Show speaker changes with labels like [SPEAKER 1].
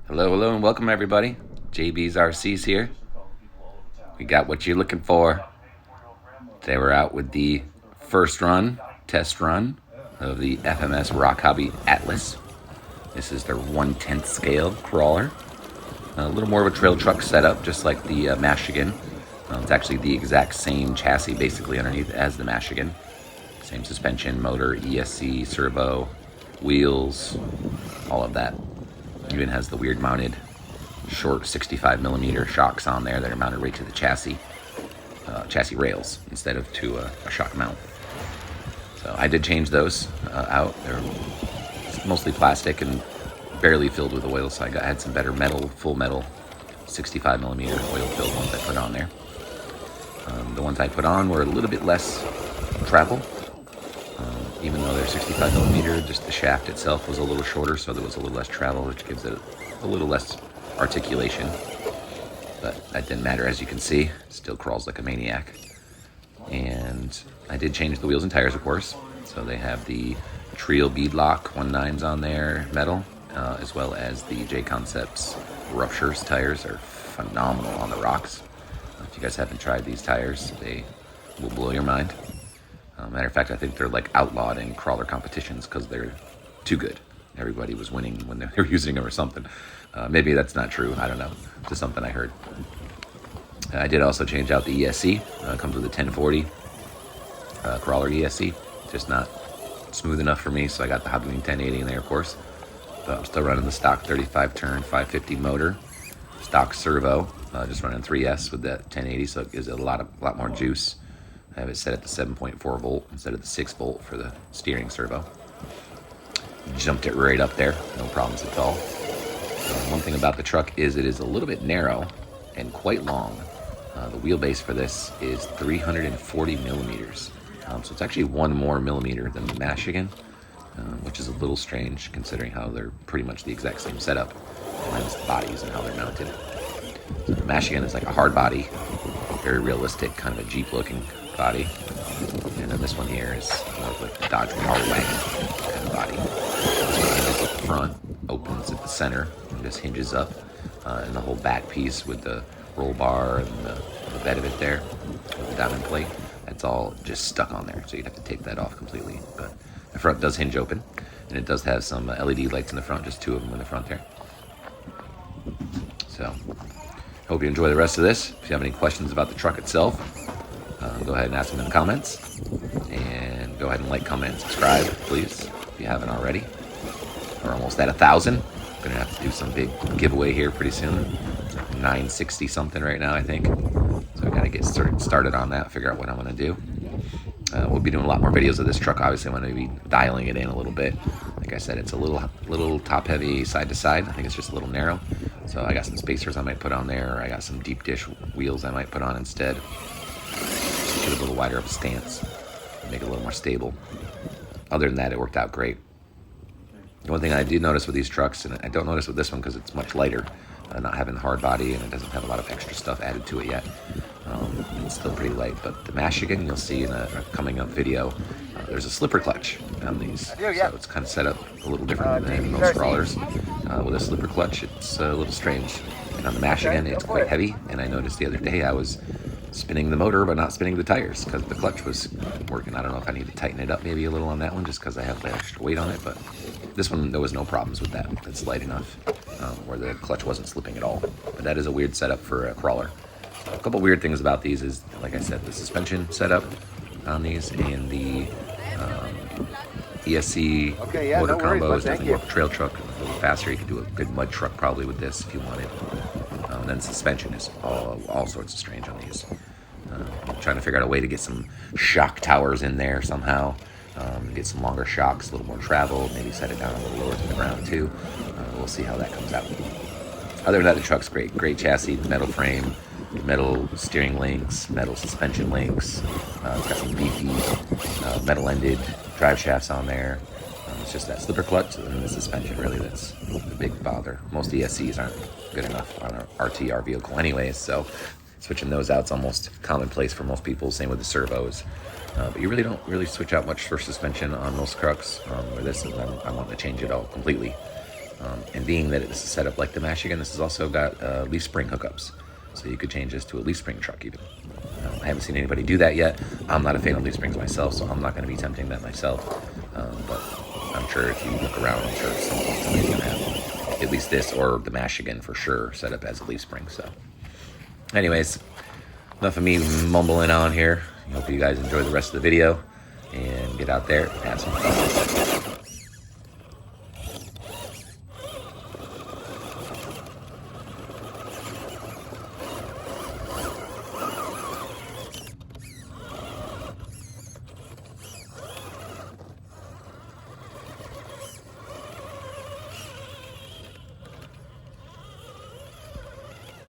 [SPEAKER 1] Hello, hello, and welcome everybody. JB's RC's here. We got what you're looking for. Today we're out with the first test run of the FMS Roc Hobby Atlas. This is their 1/10 scale crawler. A little more of a trail truck setup, just like the Michigan. It's actually the exact same chassis basically underneath as the Michigan. Same suspension, motor, ESC, servo, wheels, all of that. Even has the weird mounted short 65mm shocks on there that are mounted right to the chassis rails instead of to a shock mount. So I did change those out. They're mostly plastic and barely filled with oil, so I had some better metal, full metal 65mm oil filled ones I put on there. The ones I put on were a little bit less travel. Even though they're 65mm, just the shaft itself was a little shorter, so there was a little less travel, which gives it a little less articulation. But that didn't matter, as you can see. It still crawls like a maniac. And I did change the wheels and tires, of course. So they have the Treal bead lock 1.9s on there, metal, as well as the Jconcepts ruptures tires. Are phenomenal on the rocks. If you guys haven't tried these tires, they will blow your mind. Matter of fact, I think they're like outlawed in crawler competitions because they're too good. Everybody was winning when they were using them or something. Maybe that's not true. I don't know. Just something I heard. I did also change out the ESC. It comes with a 1040 crawler ESC. Just not smooth enough for me, so I got the Hobbywing 1080 in there, of course. But I'm still running the stock 35 turn 550 motor, stock servo. Just running 3S with that 1080, so it gives it a lot more juice. I have it set at the 7.4 volt instead of the 6 volt for the steering servo. Jumped it right up there, no problems at all. One thing about the truck is it is a little bit narrow and quite long. The wheelbase for this is 340mm. So it's actually one more millimeter than the Michigan, which is a little strange considering how they're pretty much the exact same setup, minus the bodies and how they're mounted. So the Michigan is like a hard body, very realistic, kind of a Jeep looking body, and then this one here is more of like a Dodge Power Wagon kind of body. This one hinges at the front, opens at the center, and just hinges up, and the whole back piece with the roll bar and the bed of it there, with the diamond plate, that's all just stuck on there, so you'd have to take that off completely. But the front does hinge open, and it does have some LED lights in the front, just 2 of them in the front there. So, hope you enjoy the rest of this. If you have any questions about the truck itself, go ahead and ask them in the comments, and go ahead and like, comment, and subscribe, please, if you haven't already. We're almost at 1,000. Gonna have to do some big giveaway here pretty soon. It's like 960 something right now, I think. So I gotta get started on that, figure out what I'm gonna do. We'll be doing a lot more videos of this truck. Obviously, I'm gonna be dialing it in a little bit. Like I said, it's a little top heavy side to side. I think it's just a little narrow. So I got some spacers I might put on there, or I got some deep dish wheels I might put on instead. Get a little wider of a stance, make it a little more stable. Other than that, it worked out great. The one thing I did notice with these trucks, and I don't notice with this one because it's much lighter, not having hard body, and it doesn't have a lot of extra stuff added to it yet. It's still pretty light, but the Michigan, you'll see in a coming up video, there's a slipper clutch on these. So it's kind of set up a little different than most crawlers. With a slipper clutch, it's a little strange. And on the Michigan, it's quite heavy, and I noticed the other day I was spinning the motor but not spinning the tires because the clutch was working. I don't know if I need to tighten it up maybe a little on that one just because I have the extra weight on it, but this one there was no problems with that. It's light enough where the clutch wasn't slipping at all. But that is a weird setup for a crawler. A couple weird things about these is, like I said, the suspension setup on these and the ESC motor combos. Doesn't work a trail truck a little faster. You could do a good mud truck probably with this if you wanted. And then suspension is all sorts of strange on these. I'm trying to figure out a way to get some shock towers in there somehow. Get some longer shocks, a little more travel, maybe set it down a little lower to the ground too. We'll see how that comes out. Other than that, the truck's great. Great chassis, metal frame, metal steering links, metal suspension links. It's got some beefy metal-ended drive shafts on there. It's just that slipper clutch and the suspension really that's the big bother. Most ESCs aren't good enough on an RTR vehicle anyways, so switching those out is almost commonplace for most people. Same with the servos. But you really don't switch out much for suspension on most trucks. Where this is, I'm wanting to change it all completely. And being that it's set up like the Michigan, this has also got leaf spring hookups. So you could change this to a leaf spring truck even. I haven't seen anybody do that yet. I'm not a fan of leaf springs myself, so I'm not going to be attempting that myself. But I'm sure if you look around, I'm sure somebody's going to have at least this or the Michigan for sure set up as a leaf spring. So anyways, enough of me mumbling on here. I hope you guys enjoy the rest of the video and get out there and have some fun.